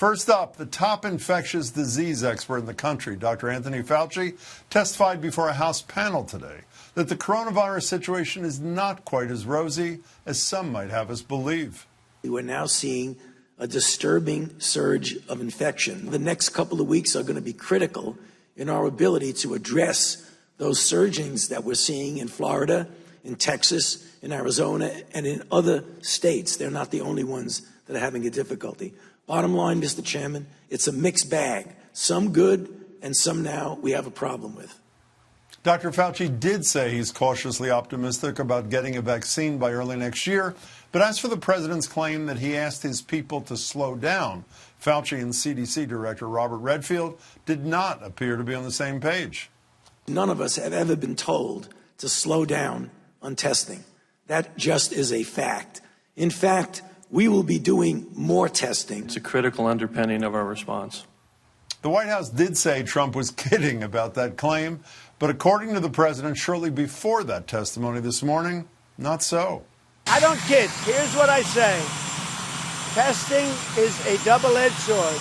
First up, the top infectious disease expert in the country, Dr. Anthony Fauci, testified before a House panel today that the coronavirus situation is not quite as rosy as some might have us believe. We're now seeing a disturbing surge of infection. The next couple of weeks are going to be critical in our ability to address those surgings that we're seeing in Florida, in Texas, in Arizona, and in other states. They're not the only ones that are having a difficulty. Bottom line, Mr. Chairman, it's a mixed bag. Some good and some now we have a problem with. Dr. Fauci did say he's cautiously optimistic about getting a vaccine by early next year. But as for the president's claim that he asked his people to slow down, Fauci and CDC Director Robert Redfield did not appear to be on the same page. None of us have ever been told to slow down on testing. That just is a fact. In fact, we will be doing more testing. It's a critical underpinning of our response. The White House did say Trump was kidding about that claim, but according to the president, shortly before that testimony this morning, not so. I don't kid. Here's what I say. Testing is a double-edged sword.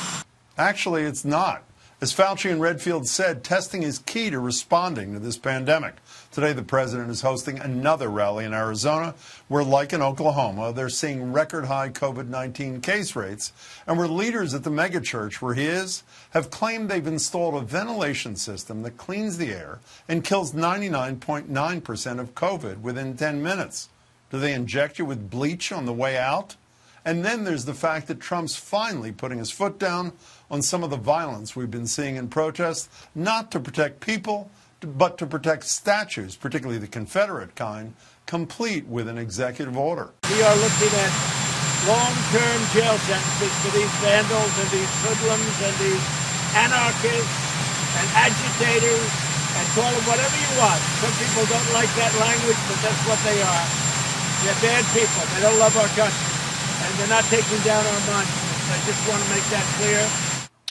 Actually, it's not. As Fauci and Redfield said, testing is key to responding to this pandemic. Today, the president is hosting another rally in Arizona where, like in Oklahoma, they're seeing record-high COVID-19 case rates, and where leaders at the megachurch where he is have claimed they've installed a ventilation system that cleans the air and kills 99.9% of COVID within 10 minutes. Do they inject you with bleach on the way out? And then there's the fact that Trump's finally putting his foot down on some of the violence we've been seeing in protests, not to protect people, but to protect statues, particularly the Confederate kind, complete with an executive order. We are looking at long-term jail sentences for these vandals and these hoodlums and these anarchists and agitators, and call them whatever you want. Some people don't like that language, but that's what they are. They're bad people. They don't love our country. And they're not taking down our monuments. I just want to make that clear.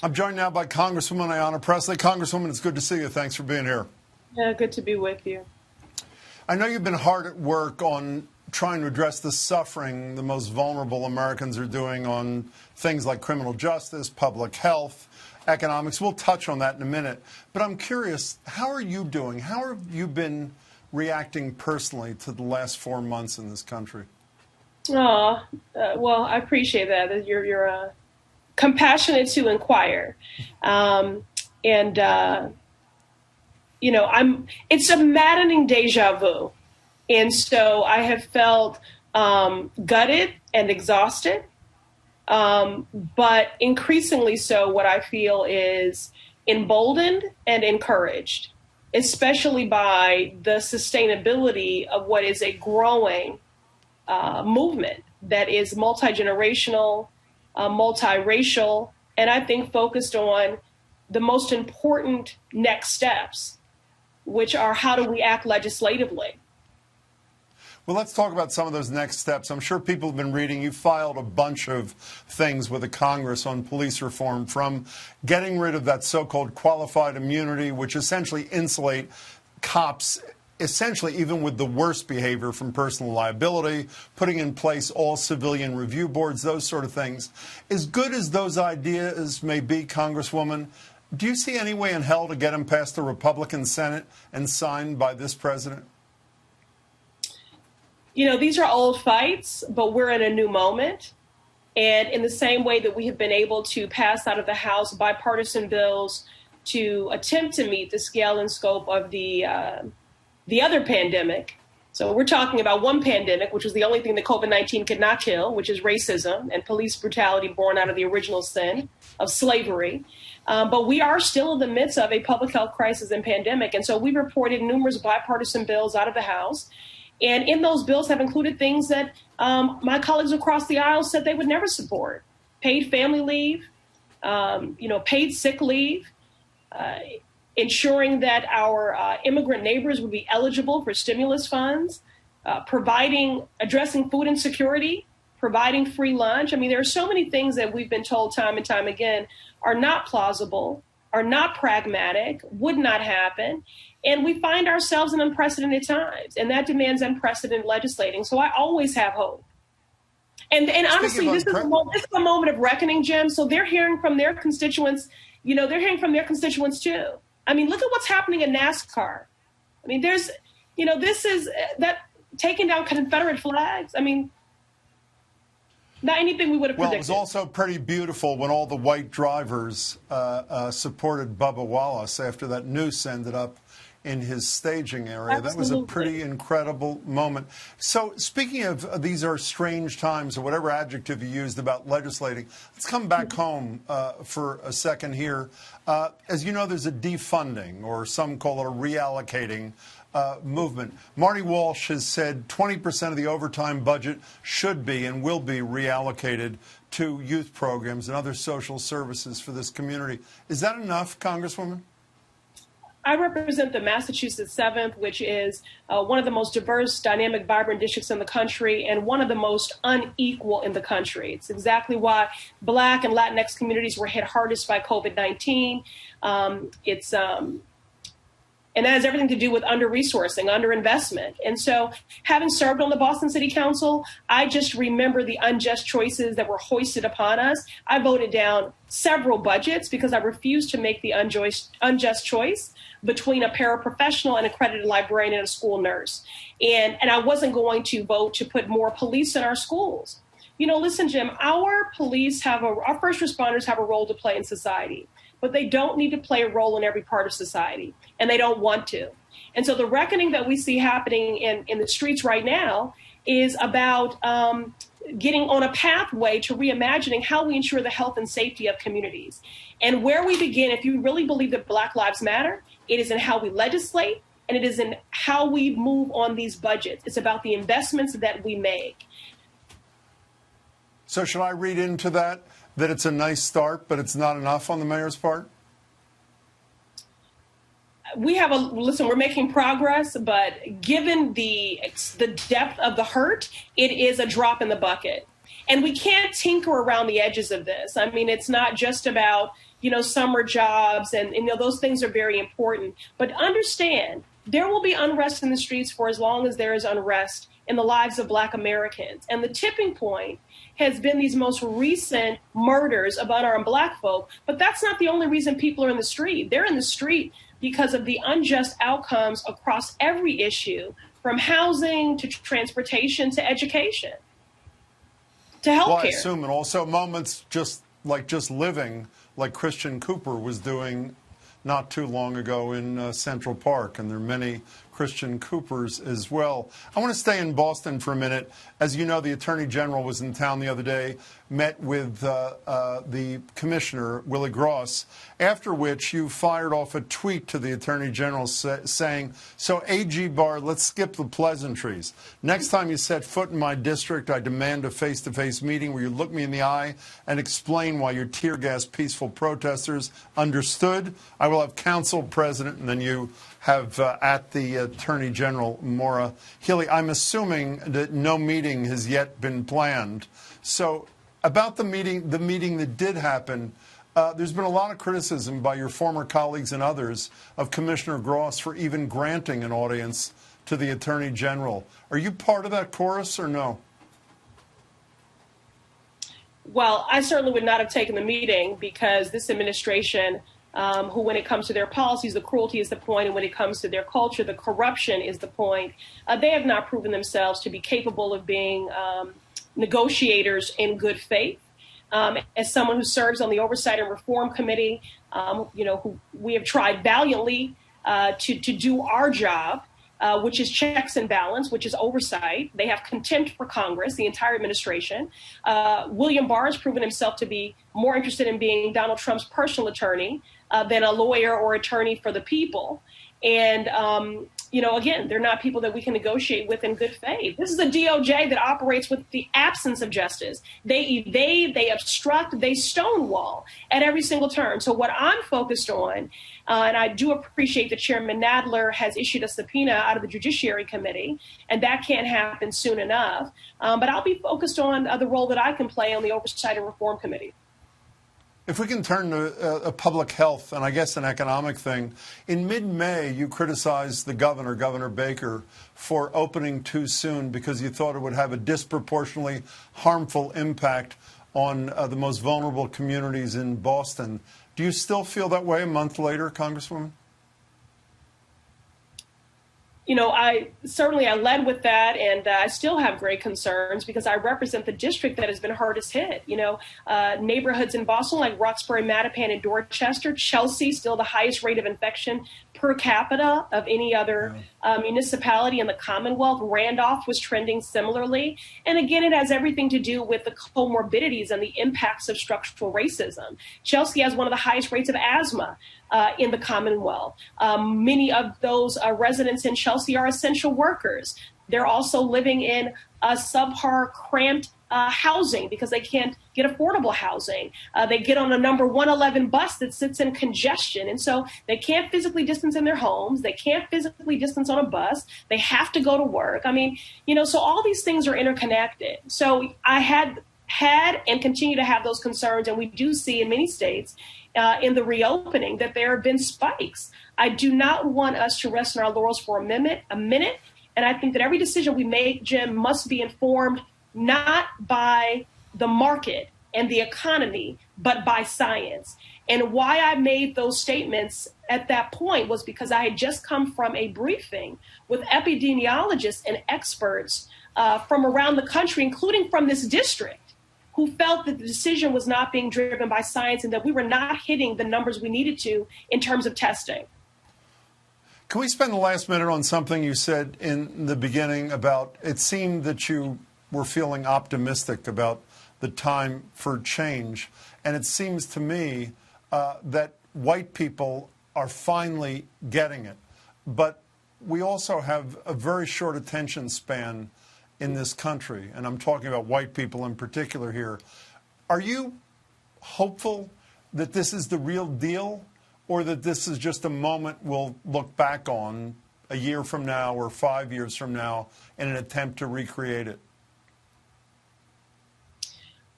I'm joined now by Congresswoman Ayanna Pressley. Congresswoman, it's good to see you. Thanks for being here. Yeah, good to be with you. I know you've been hard at work on trying to address the suffering the most vulnerable Americans are doing on things like criminal justice, public health, economics. We'll touch on that in a minute. But I'm curious, how are you doing? How have you been reacting personally to the last 4 months in this country? Well, I appreciate that you're compassionate to inquire, it's a maddening deja vu, and so I have felt gutted and exhausted, but increasingly so. What I feel is emboldened and encouraged, especially by the sustainability of what is a growing movement that is multi-generational, multiracial, and I think focused on the most important next steps, which are how do we act legislatively? Well, let's talk about some of those next steps. I'm sure people have been reading. You filed a bunch of things with the Congress on police reform, from getting rid of that so-called qualified immunity, which essentially insulate cops essentially even with the worst behavior from personal liability, putting in place all civilian review boards, those sort of things. As good as those ideas may be, Congresswoman, do you see any way in hell to get them past the Republican Senate and signed by this president? These are old fights, but we're in a new moment. And in the same way that we have been able to pass out of the House bipartisan bills to attempt to meet the scale and scope of the other pandemic. So we're talking about one pandemic, which was the only thing that COVID-19 could not kill, which is racism and police brutality born out of the original sin of slavery. But we are still in the midst of a public health crisis and pandemic. And so we reported numerous bipartisan bills out of the House. And in those bills have included things that my colleagues across the aisle said they would never support. Paid family leave, paid sick leave, ensuring that our immigrant neighbors would be eligible for stimulus funds, addressing food insecurity, providing free lunch. I mean, there are so many things that we've been told time and time again are not plausible, are not pragmatic, would not happen. And we find ourselves in unprecedented times, and that demands unprecedented legislating. So I always have hope. And honestly, this is a moment of reckoning, Jim. So they're hearing from their constituents. They're hearing from their constituents too. I mean, look at what's happening in NASCAR. I mean, this is that taking down Confederate flags. I mean, not anything we would have predicted. Well, it was also pretty beautiful when all the white drivers supported Bubba Wallace after that noose ended up in his staging area. Absolutely. That was a pretty incredible moment. So speaking of these are strange times, or whatever adjective you used about legislating, let's come back home for a second here. As you know, there's a defunding, or some call it a reallocating movement. Marty Walsh has said 20% of the overtime budget should be and will be reallocated to youth programs and other social services for this community. Is that enough, Congresswoman? I represent the Massachusetts 7th, which is one of the most diverse, dynamic, vibrant districts in the country and one of the most unequal in the country. It's exactly why Black and Latinx communities were hit hardest by COVID-19. And that has everything to do with under-resourcing, under-investment. And so having served on the Boston City Council, I just remember the unjust choices that were hoisted upon us. I voted down several budgets because I refused to make the unjust choice between a paraprofessional, an accredited librarian, and a school nurse. And I wasn't going to vote to put more police in our schools. Listen, Jim, our first responders have a role to play in society, but they don't need to play a role in every part of society, and they don't want to. And so the reckoning that we see happening in the streets right now is about getting on a pathway to reimagining how we ensure the health and safety of communities. And where we begin, if you really believe that Black Lives Matter, it is in how we legislate, and it is in how we move on these budgets. It's about the investments that we make. So should I read into that it's a nice start, but it's not enough on the mayor's part? We're making progress, but given the depth of the hurt, it is a drop in the bucket. And we can't tinker around the edges of this. I mean, it's not just about, summer jobs and those things are very important. But understand, there will be unrest in the streets for as long as there is unrest in the lives of Black Americans. And the tipping point has been these most recent murders of unarmed Black folk. But that's not the only reason people are in the street. They're in the street because of the unjust outcomes across every issue, from housing to transportation to education to healthcare. Well, I assume, and also moments just living, like Christian Cooper was doing not too long ago in Central Park, and there are many Christian Coopers as well. I want to stay in Boston for a minute. As you know, the Attorney General was in town the other day, met with the Commissioner, Willie Gross, after which you fired off a tweet to the Attorney General saying, "So AG Barr, let's skip the pleasantries. Next time you set foot in my district, I demand a face-to-face meeting where you look me in the eye and explain why you tear-gas peaceful protesters. Understood? I will have counsel president," and then you have at the Attorney General, Maura Healey. I'm assuming that no meeting has yet been planned. So about the meeting that did happen, there's been a lot of criticism by your former colleagues and others of Commissioner Gross for even granting an audience to the Attorney General. Are you part of that chorus or no? Well, I certainly would not have taken the meeting because this administration, who when it comes to their policies, the cruelty is the point, and when it comes to their culture, the corruption is the point. They have not proven themselves to be capable of being negotiators in good faith. As someone who serves on the Oversight and Reform Committee, who we have tried valiantly to do our job, which is checks and balance, which is oversight. They have contempt for Congress, the entire administration. William Barr has proven himself to be more interested in being Donald Trump's personal attorney than a lawyer or attorney for the people. And, again, they're not people that we can negotiate with in good faith. This is a DOJ that operates with the absence of justice. They evade, they obstruct, they stonewall at every single turn. So what I'm focused on, and I do appreciate that Chairman Nadler has issued a subpoena out of the Judiciary Committee, and that can't happen soon enough. But I'll be focused on the role that I can play on the Oversight and Reform Committee. If we can turn to a public health and I guess an economic thing, in mid-May you criticized the governor, Governor Baker, for opening too soon because you thought it would have a disproportionately harmful impact on the most vulnerable communities in Boston. Do you still feel that way a month later, Congresswoman? You know, I led with that, and I still have great concerns because I represent the district that has been hardest hit. You know, neighborhoods in Boston like Roxbury, Mattapan, and Dorchester, Chelsea, still the highest rate of infection per capita of any other municipality in the Commonwealth. Randolph was trending similarly. And again, it has everything to do with the comorbidities and the impacts of structural racism. Chelsea has one of the highest rates of asthma in the Commonwealth. Many of those residents in Chelsea are essential workers. They're also living in subpar, cramped housing because they can't get affordable housing. They get on a number 111 bus that sits in congestion. And so they can't physically distance in their homes. They can't physically distance on a bus. They have to go to work. I mean, you know, so all these things are interconnected. So I had and continue to have those concerns. And we do see in many states in the reopening that there have been spikes. I do not want us to rest on our laurels for a minute. And I think that every decision we make, Jim, must be informed not by the market and the economy, but by science. And why I made those statements at that point was because I had just come from a briefing with epidemiologists and experts from around the country, including from this district, who felt that the decision was not being driven by science and that we were not hitting the numbers we needed to in terms of testing. Can we spend the last minute on something you said in the beginning about it seemed that you were feeling optimistic about the time for change. And it seems to me that white people are finally getting it. But we also have a very short attention span in this country. And I'm talking about white people in particular here. Are you hopeful that this is the real deal, or that this is just a moment we'll look back on a year from now or 5 years from now in an attempt to recreate it?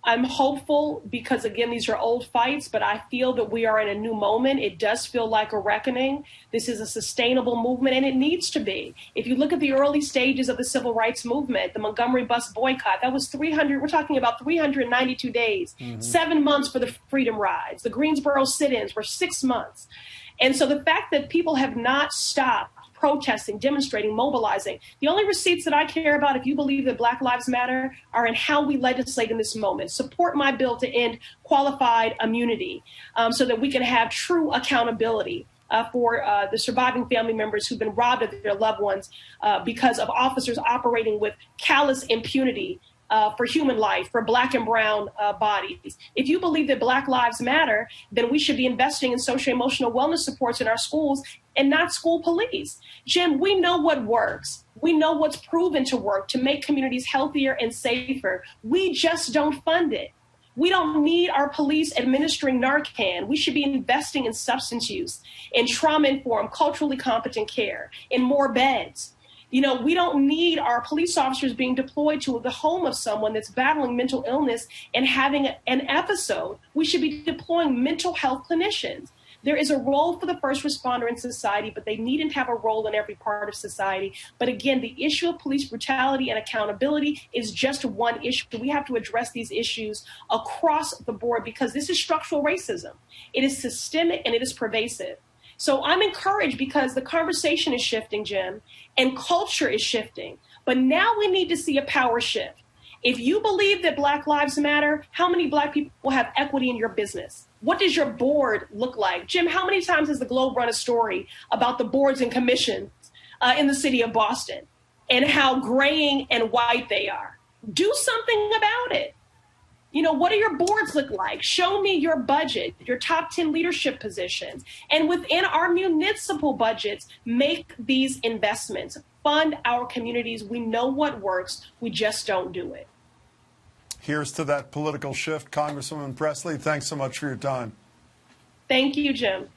I'm hopeful because, again, these are old fights, but I feel that we are in a new moment. It does feel like a reckoning. This is a sustainable movement, and it needs to be. If you look at the early stages of the civil rights movement, the Montgomery bus boycott, that was we're talking about 392 days, 7 months for the freedom rides. The Greensboro sit-ins were 6 months. And so the fact that people have not stopped protesting, demonstrating, mobilizing. The only receipts that I care about, if you believe that Black Lives Matter, are in how we legislate in this moment. Support my bill to end qualified immunity so that we can have true accountability for the surviving family members who've been robbed of their loved ones because of officers operating with callous impunity for human life, for Black and brown bodies. If you believe that Black Lives Matter, then we should be investing in social-emotional wellness supports in our schools and not school police. Jim, we know what works. We know what's proven to work to make communities healthier and safer. We just don't fund it. We don't need our police administering Narcan. We should be investing in substance use, in trauma-informed, culturally competent care, in more beds. You know, we don't need our police officers being deployed to the home of someone that's battling mental illness and having an episode. We should be deploying mental health clinicians. There is a role for the first responder in society, but they needn't have a role in every part of society. But again, the issue of police brutality and accountability is just one issue. We have to address these issues across the board because this is structural racism. It is systemic and it is pervasive. So I'm encouraged because the conversation is shifting, Jim, and culture is shifting. But now we need to see a power shift. If you believe that Black Lives Matter, how many Black people have equity in your business? What does your board look like? Jim, how many times has the Globe run a story about the boards and commissions in the city of Boston and how graying and white they are? Do something about it. You know, what do your boards look like? Show me your budget, your top 10 leadership positions. And within our municipal budgets, make these investments. Fund our communities. We know what works. We just don't do it. Here's to that political shift. Congresswoman Pressley, thanks so much for your time. Thank you, Jim.